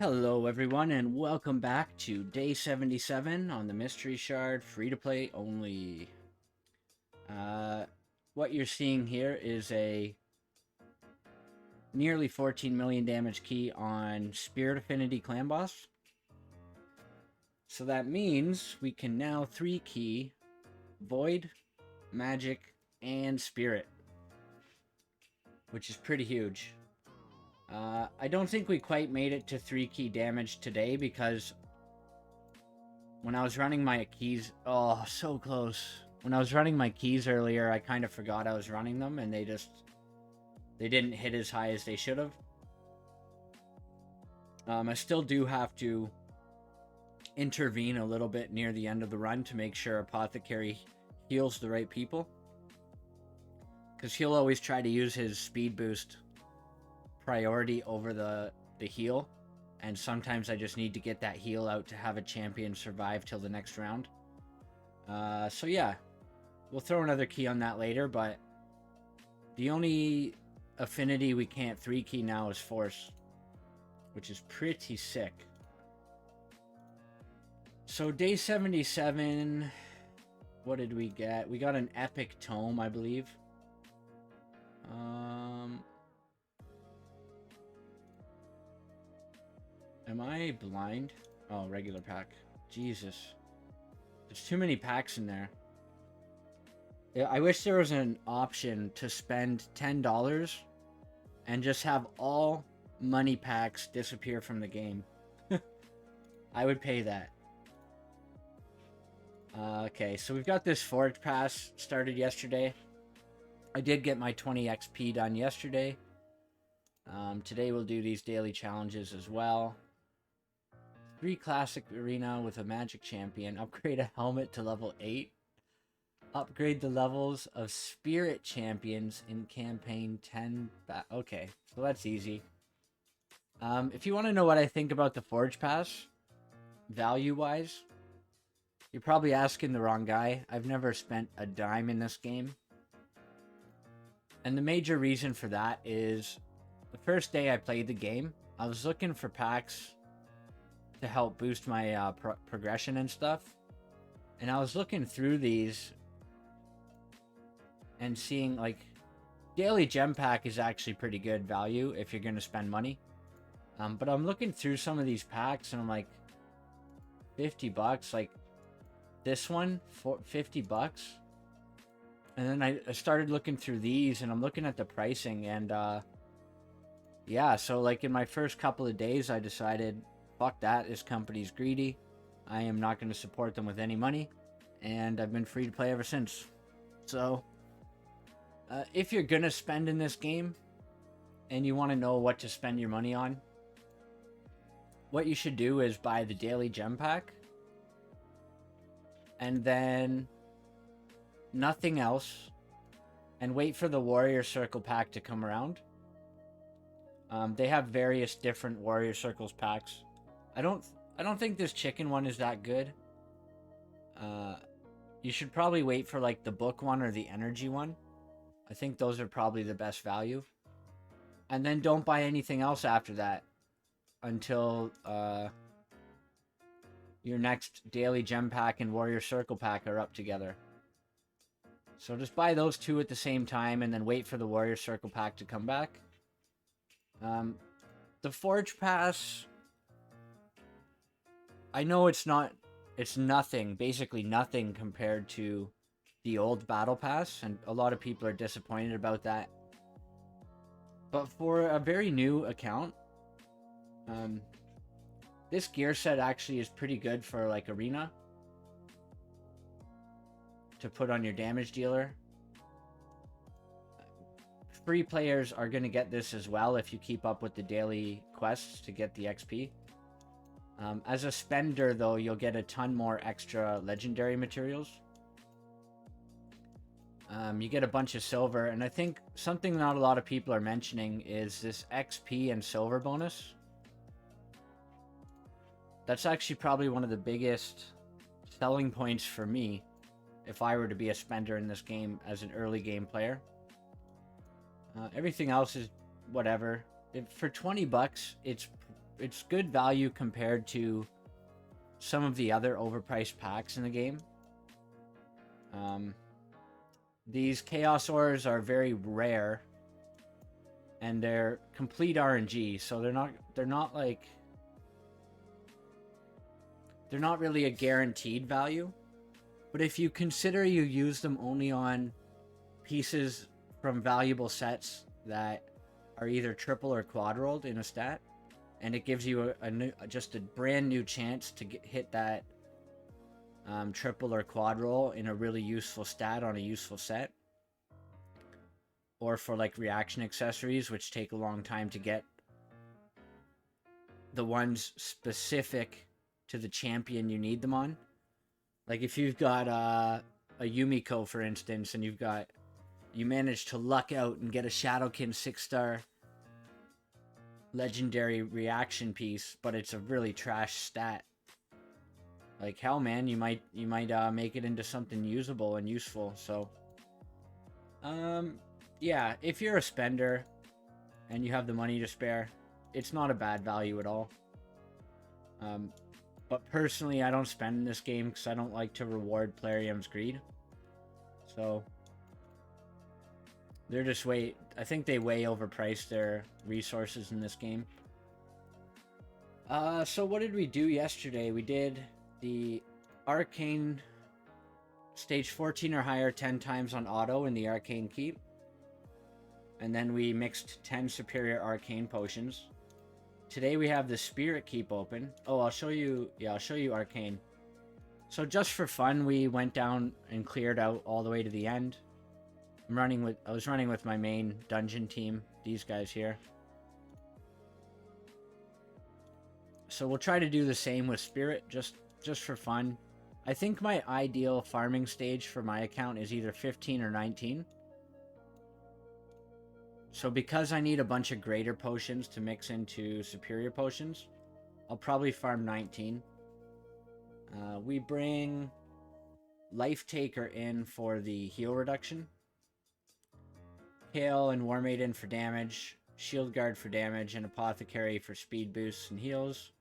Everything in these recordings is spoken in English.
Hello everyone and welcome back to day 77 on the Mystery Shard, free to play only. What you're seeing here is a nearly 14 million damage key on Spirit Affinity Clan Boss. So that means we can now 3 key Void, Magic, and Spirit, which is pretty huge. I don't think we quite made it to 3 key damage today because when I was running my keys, oh, so close. When I was running my keys earlier, I kind of forgot I was running them and they didn't hit as high as they should have. I still do have to intervene a little bit near the end of the run to make sure Apothecary heals the right people, because he'll always try to use his speed boost priority over the heal, and sometimes I just need to get that heal out to have a champion survive till the next round. So yeah, we'll throw another key on that later, but the only affinity we can't 3 key now is Force, which is pretty sick. So day 77, what did we get? We got an epic tome, I believe. Am I blind? Oh, regular pack. Jesus. There's too many packs in there. I wish there was an option to spend $10 and just have all money packs disappear from the game. I would pay that. Okay, so we've got this Forge Pass started yesterday. I did get my 20 XP done yesterday. Today we'll do these daily challenges as well. 3 classic arena with a magic champion. Upgrade a Hellmut to level 8. Upgrade the levels of spirit champions in campaign 10. Okay, so that's easy. If you want to know what I think about the Forge Pass, value-wise, you're probably asking the wrong guy. I've never spent a dime in this game. And the major reason for that is the first day I played the game, I was looking for packs to help boost my progression and stuff. And I was looking through these and seeing, like, daily gem pack is actually pretty good value if you're going to spend money. But I'm looking through some of these packs and I'm like, 50 bucks, like this one for 50 bucks. And then I started looking through these and I'm looking at the pricing and yeah, so like in my first couple of days I decided, fuck that, this company's greedy. I am not going to support them with any money, and I've been free to play ever since. So if you're going to spend in this game and you want to know what to spend your money on, what you should do is buy the daily gem pack and then nothing else, and wait for the warrior circle pack to come around. They have various different warrior circles packs. I don't think this chicken one is that good. You should probably wait for like the book one or the energy one. I think those are probably the best value. And then don't buy anything else after that until your next daily gem pack and warrior circle pack are up together. So just buy those 2 at the same time and then wait for the warrior circle pack to come back. The Forge Pass, I know it's nothing, basically nothing compared to the old Battle Pass, and a lot of people are disappointed about that. But for a very new account, this gear set actually is pretty good for like arena to put on your damage dealer. Free players are going to get this as well if you keep up with the daily quests to get the XP. As a spender, though, you'll get a ton more extra legendary materials. You get a bunch of silver, and I think something not a lot of people are mentioning is this XP and silver bonus. That's actually probably one of the biggest selling points for me if I were to be a spender in this game as an early game player. Everything else is whatever. For 20 bucks, it's it's good value compared to some of the other overpriced packs in the game. These Chaos Ores are very rare, and they're complete RNG, so they're not like, they're not really a guaranteed value. But if you consider you use them only on pieces from valuable sets that are either triple or quad rolled in a stat, and it gives you just a brand new chance to hit that triple or quad roll in a really useful stat on a useful set, or for like reaction accessories, which take a long time to get, the ones specific to the champion you need them on. Like if you've got a Yumiko, for instance, and you manage to luck out and get a Shadowkin 6-star legendary reaction piece, but it's a really trash stat. Like hell, man, you might make it into something usable and useful. So, yeah, if you're a spender and you have the money to spare, it's not a bad value at all. But personally, I don't spend in this game because I don't like to reward Plarium's greed. So they're just I think they way overpriced their resources in this game. So what did we do yesterday? We did the Arcane stage 14 or higher 10 times on auto in the Arcane Keep. And then we mixed 10 superior Arcane potions. Today we have the Spirit Keep open. Oh, I'll show you Arcane. So just for fun, we went down and cleared out all the way to the end. I was running with my main dungeon team, these guys here. So we'll try to do the same with Spirit, just for fun. I think my ideal farming stage for my account is either 15 or 19. So because I need a bunch of greater potions to mix into superior potions, I'll probably farm 19. We bring Life Taker in for the heal reduction. Kale and War Maiden for damage. Shield Guard for damage. And Apothecary for speed boosts and heals.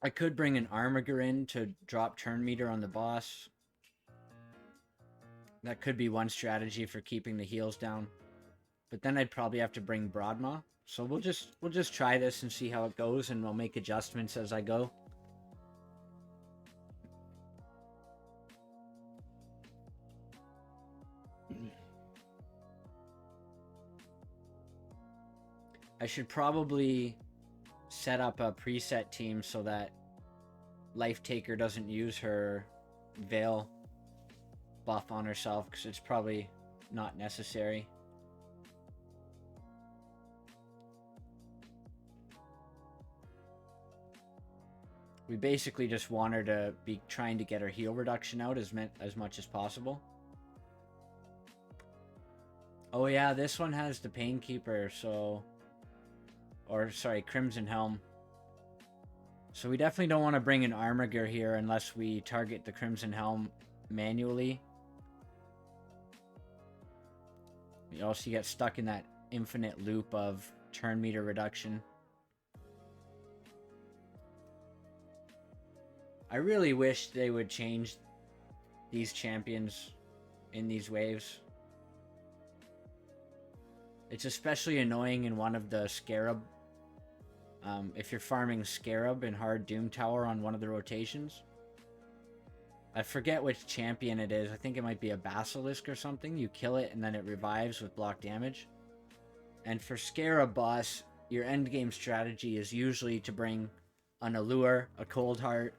I could bring an Armiger in to drop turn meter on the boss. That could be one strategy for keeping the heals down. But then I'd probably have to bring broadmaw. So we'll just try this and see how it goes, and we'll make adjustments as I go. I should probably set up a preset team so that Life Taker doesn't use her Veil buff on herself, because it's probably not necessary. We basically just want her to be trying to get her heal reduction out as much as possible. Oh yeah, this one has the Painkeeper, so... Or, sorry, Crimson Helm. So we definitely don't want to bring an Armiger here unless we target the Crimson Helm manually. You also get stuck in that infinite loop of turn meter reduction. I really wish they would change these champions in these waves. It's especially annoying in one of the Scarab. If you're farming Scarab in Hard Doom Tower on one of the rotations. I forget which champion it is. I think it might be a Basilisk or something. You kill it and then it revives with block damage. And for Scarab boss, your endgame strategy is usually to bring an Allure, a Cold Heart,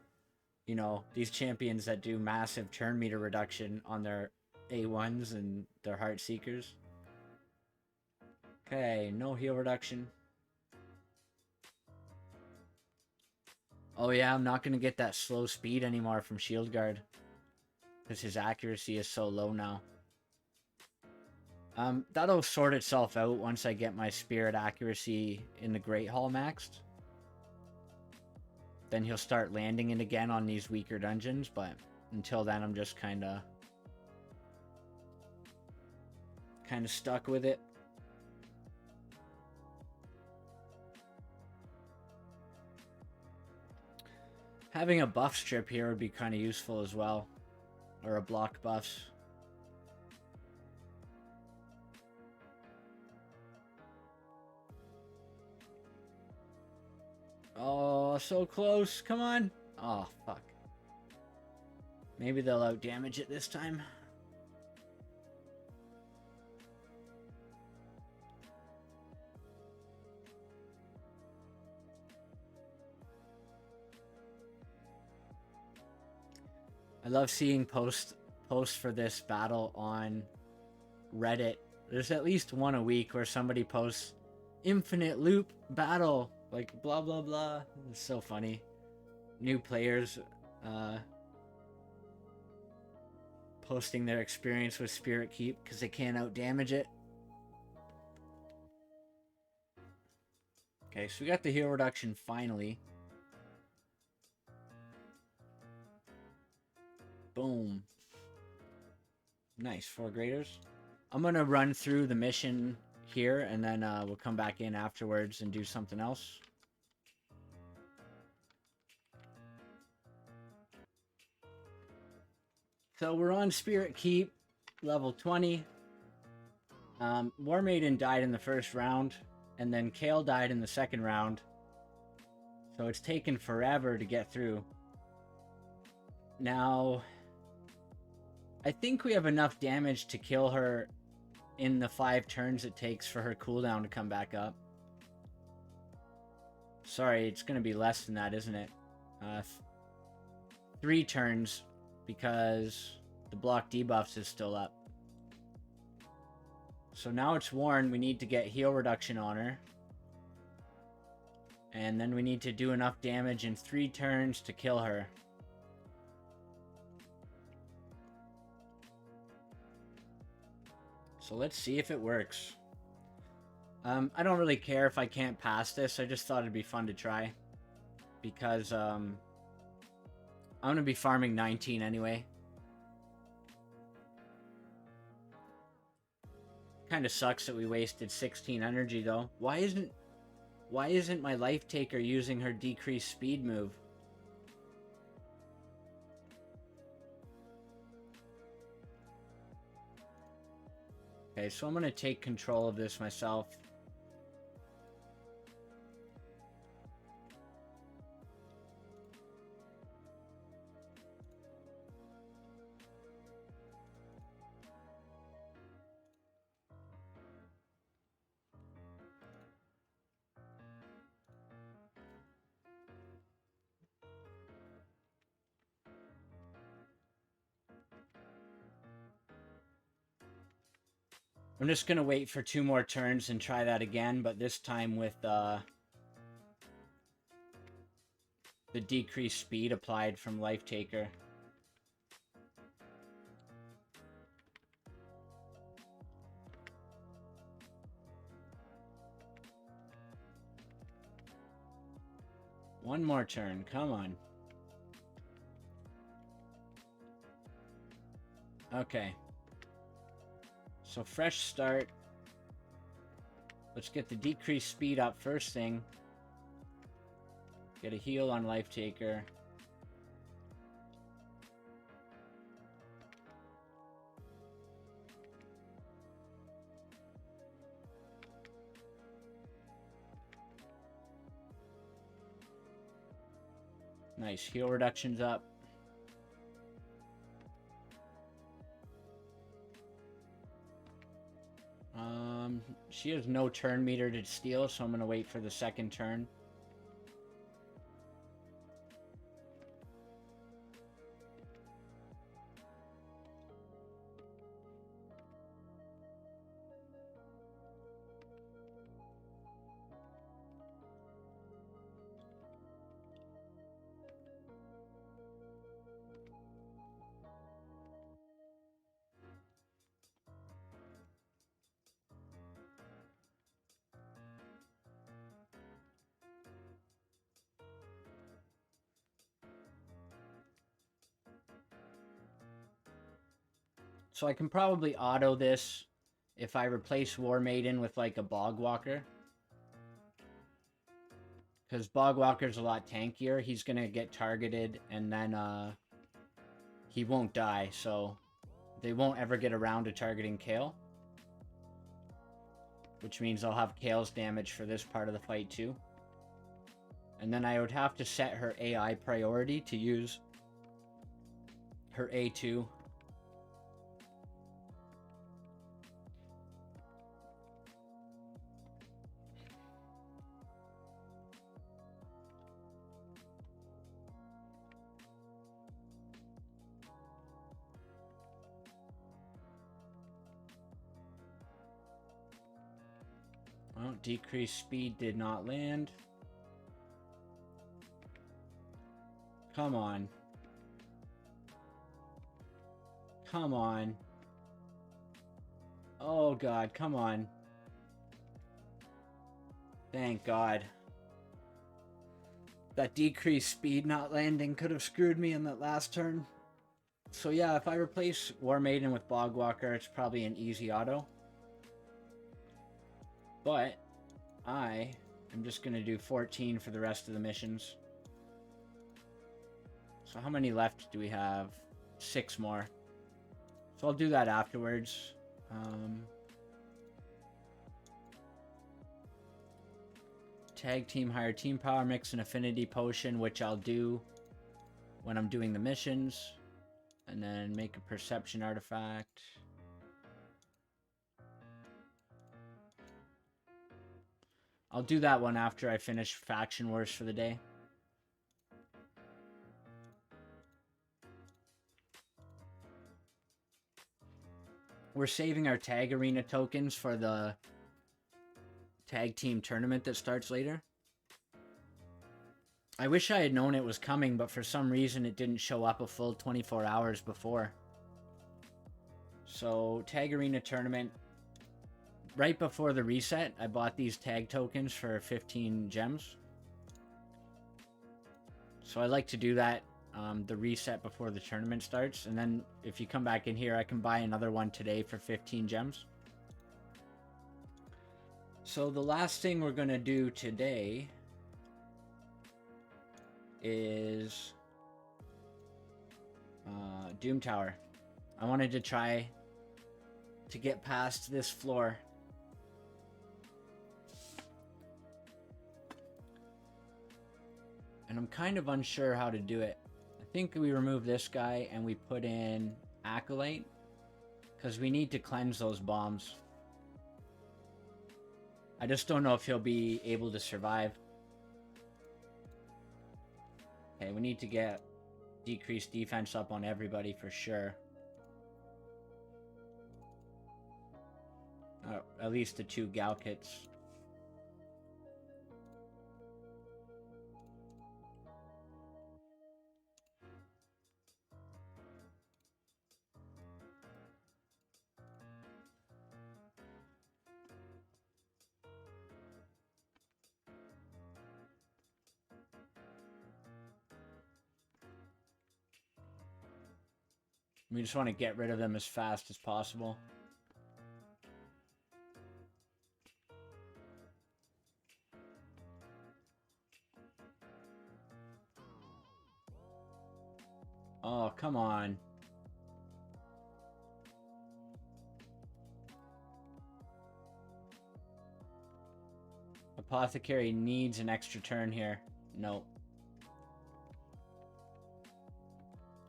you know, these champions that do massive turn meter reduction on their A1s and their Heart Seekers. Okay, no heal reduction. Oh yeah, I'm not going to get that slow speed anymore from Shield Guard, because his accuracy is so low now. That'll sort itself out once I get my Spirit accuracy in the Great Hall maxed. Then he'll start landing it again on these weaker dungeons, but until then I'm just kind kind of stuck with it. Having a buff strip here would be kind of useful as well. Or a block buffs. Oh, so close. Come on. Oh, fuck. Maybe they'll out-damage it this time. I love seeing posts for this battle on Reddit. There's at least one a week where somebody posts infinite loop battle, like blah blah blah. It's so funny. New players posting their experience with Spirit Keep because they can't out damage it. Okay, so we got the heal reduction finally. Boom. Nice, 4 graders. I'm gonna run through the mission here and then we'll come back in afterwards and do something else. So we're on Spirit Keep, level 20. War Maiden died in the first round, and then Kale died in the second round. So it's taken forever to get through. Now, I think we have enough damage to kill her in the 5 turns it takes for her cooldown to come back up. Sorry, it's going to be less than that, isn't it? 3 turns, because the block debuffs is still up. So now it's worn, we need to get heal reduction on her. And then we need to do enough damage in 3 turns to kill her. So let's see if it works. I don't really care if I can't pass this. I just thought it'd be fun to try. Because I'm going to be farming 19 anyway. Kind of sucks that we wasted 16 energy though. Why isn't my life taker using her decreased speed move? Okay, so I'm going to take control of this myself. I'm just going to wait for 2 more turns and try that again, but this time with the decreased speed applied from Life Taker. One more turn, come on. Okay. So fresh start. Let's get the decreased speed up first thing. Get a heal on Life Taker. Nice, heal reductions up. She has no turn meter to steal, so I'm going to wait for the second turn. So I can probably auto this if I replace War Maiden with like a Bog Walker. Because Bog Walker's a lot tankier. He's going to get targeted and then he won't die. So they won't ever get around to targeting Kale. Which means I'll have Kale's damage for this part of the fight too. And then I would have to set her AI priority to use her A2. Well, decreased speed did not land. Come on. Come on. Oh god, come on. Thank god. That decreased speed not landing could have screwed me in that last turn. So yeah, if I replace War Maiden with Bog Walker, it's probably an easy auto. But I am just going to do 14 for the rest of the missions. So how many left do we have? 6 more. So I'll do that afterwards. Tag team, higher team power, mix an affinity potion, which I'll do when I'm doing the missions. And then make a perception artifact. I'll do that one after I finish Faction Wars for the day. We're saving our tag arena tokens for the tag team tournament that starts later. I wish I had known it was coming, but for some reason it didn't show up a full 24 hours before. So, tag arena tournament. Right before the reset, I bought these tag tokens for 15 gems. So I like to do that, the reset before the tournament starts. And then if you come back in here, I can buy another one today for 15 gems. So the last thing we're going to do today is Doom Tower. I wanted to try to get past this floor. And I'm kind of unsure how to do it. I think we remove this guy and we put in Acolyte, because we need to cleanse those bombs. I just don't know if he'll be able to survive. Okay, we need to get decreased defense up on everybody for sure. At least the 2 Galkuts. We just want to get rid of them as fast as possible. Oh, come on. Apothecary needs an extra turn here. Nope.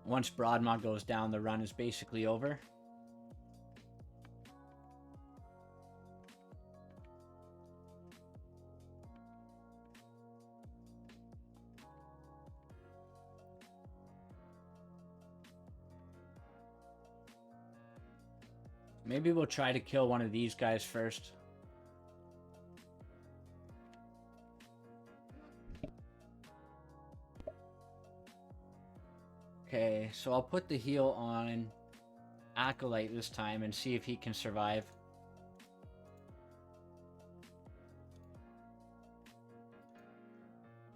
Once broadmaw goes down, the run is basically over. Maybe we'll try to kill one of these guys first. Okay, so I'll put the heal on Acolyte this time and see if he can survive.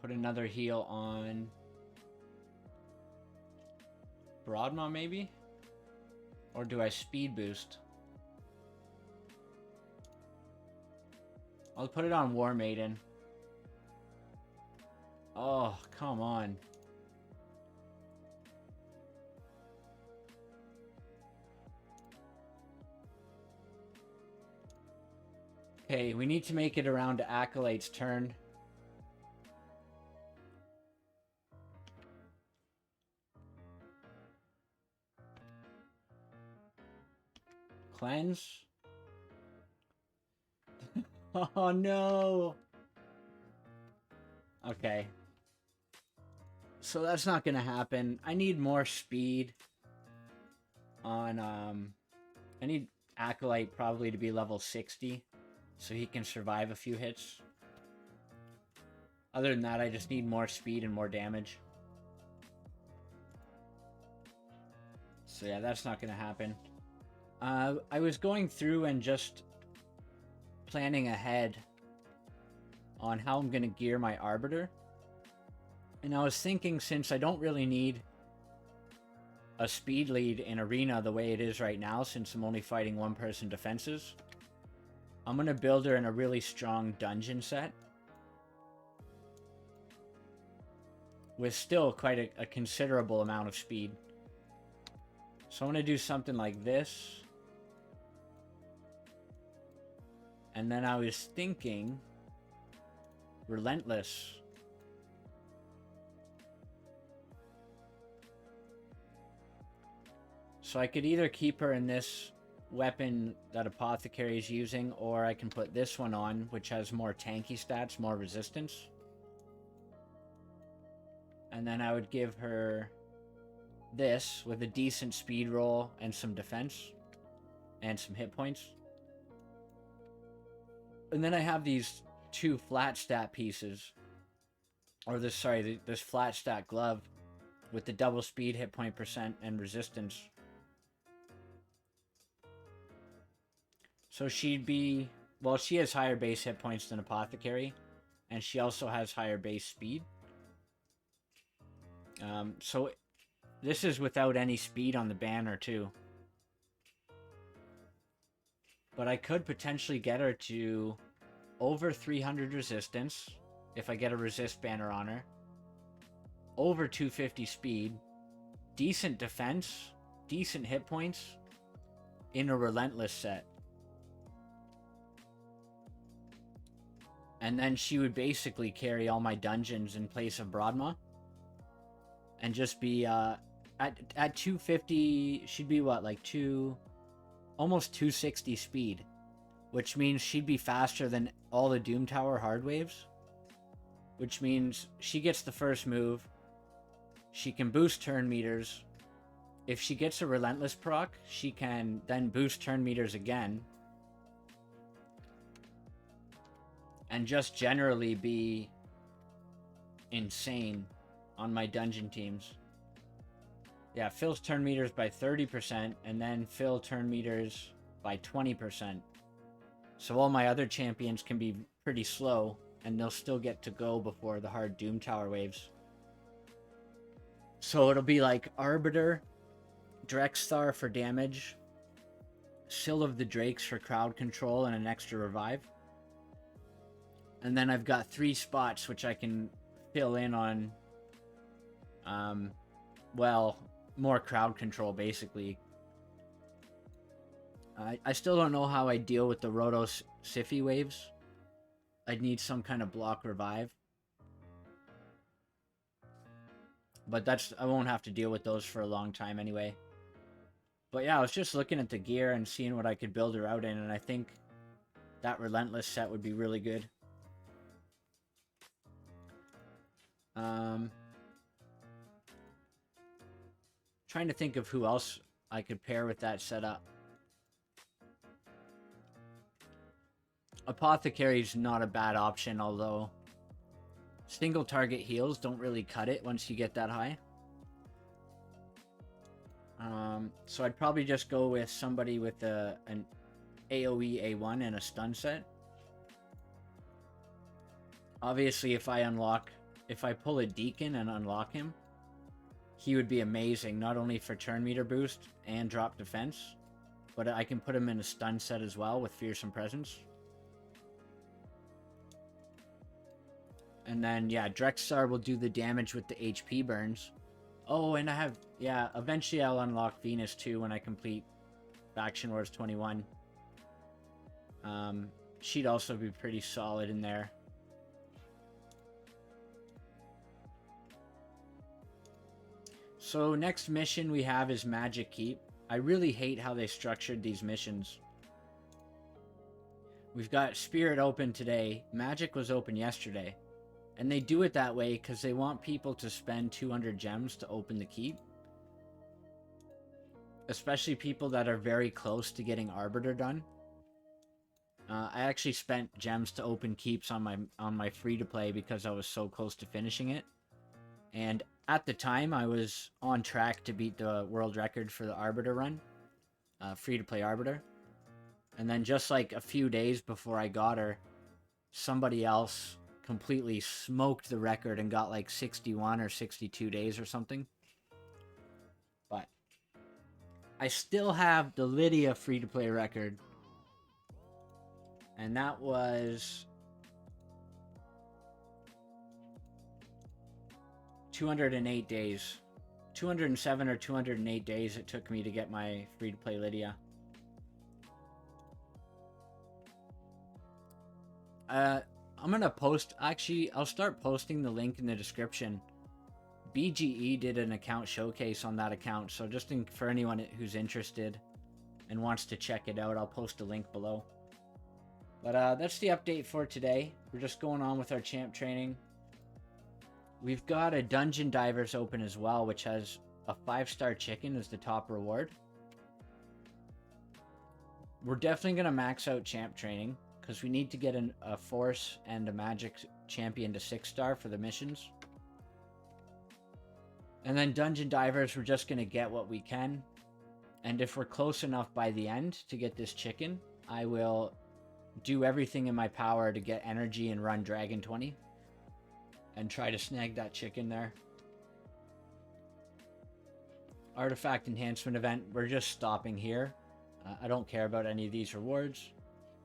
Put another heal on broadmaw maybe? Or do I speed boost? I'll put it on War Maiden. Oh, come on. Okay, we need to make it around to Acolyte's turn. Cleanse. Oh no. Okay. So that's not gonna happen. I need more speed on I need Acolyte probably to be level 60 so he can survive a few hits. Other than that, I just need more speed and more damage. So yeah, that's not gonna happen. I was going through and just planning ahead on how I'm gonna gear my Arbiter. And I was thinking, since I don't really need a speed lead in Arena the way it is right now, since I'm only fighting one-person defenses, I'm going to build her in a really strong dungeon set. With still quite a considerable amount of speed. So I'm going to do something like this. And then I was thinking Relentless. So I could either keep her in this weapon that Apothecary is using, or I can put this one on, which has more tanky stats, more resistance. And then I would give her this with a decent speed roll and some defense and some hit points. And then I have these two flat stat pieces, or this flat stat glove with the double speed, hit point percent, and resistance. So she'd be, well, she has higher base hit points than Apothecary, and she also has higher base speed. So this is without any speed on the banner too. But I could potentially get her to over 300 resistance if I get a resist banner on her. Over 250 speed, decent defense, decent hit points in a Relentless set. And then she would basically carry all my dungeons in place of broadmaw. And just be, at 250, she'd be what, like almost 260 speed. Which means she'd be faster than all the Doom Tower hard waves. Which means she gets the first move. She can boost turn meters. If she gets a Relentless proc, she can then boost turn meters again. And just generally be insane on my dungeon teams. Yeah, fills turn meters by 30% and then fill turn meters by 20%. So all my other champions can be pretty slow and they'll still get to go before the hard Doom Tower waves. So it'll be like Arbiter, Drexthar for damage, Sill of the Drakes for crowd control and an extra revive. And then I've got 3 spots which I can fill in on, well, more crowd control basically. I still don't know how I deal with the Rotos Siphi waves. I'd need some kind of block revive. But I won't have to deal with those for a long time anyway. But yeah, I was just looking at the gear and seeing what I could build her out in, and I think that Relentless set would be really good. Trying to think of who else I could pair with that setup. Apothecary's not a bad option, although single target heals don't really cut it once you get that high. So I'd probably just go with somebody with an AoE A1 and a stun set. Obviously, if I pull a Deacon and unlock him, he would be amazing, not only for turn meter boost and drop defense, but I can put him in a stun set as well with Fearsome Presence. And then, yeah, Drexthar will do the damage with the HP burns. Oh, and I have, yeah, eventually I'll unlock Venus too when I complete Faction Wars 21. She'd also be pretty solid in there. So next mission we have is Magic Keep. I really hate how they structured these missions. We've got Spirit open today. Magic was open yesterday. And they do it that way because they want people to spend 200 gems to open the keep. Especially people that are very close to getting Arbiter done. I actually spent gems to open keeps on my free-to-play because I was so close to finishing it. And at the time, I was on track to beat the world record for the Arbiter run. Free-to-play Arbiter. And then just like a few days before I got her, somebody else completely smoked the record and got like 61 or 62 days or something. But I still have the Lydia free-to-play record. And that was 208 days. 207 or 208 days it took me to get my free-to-play Lydia. I'm gonna post, actually, I'll start posting the link in the description. BGE did an account showcase on that account, so just for anyone who's interested and wants to check it out, I'll post a link below. But that's the update for today. We're just going on with our champ training. We've got a Dungeon Divers open as well, which has a 5-star chicken as the top reward. We're definitely going to max out champ training because we need to get a Force and a Magic champion to 6-star for the missions. And then Dungeon Divers, we're just going to get what we can. And if we're close enough by the end to get this chicken, I will do everything in my power to get energy and run Dragon 20 and try to snag that chicken there. Artifact enhancement event, we're just stopping here. I don't care about any of these rewards,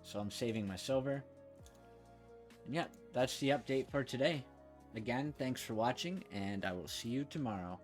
so I'm saving my silver. And yeah, that's the update for today. Again, thanks for watching, and I will see you tomorrow.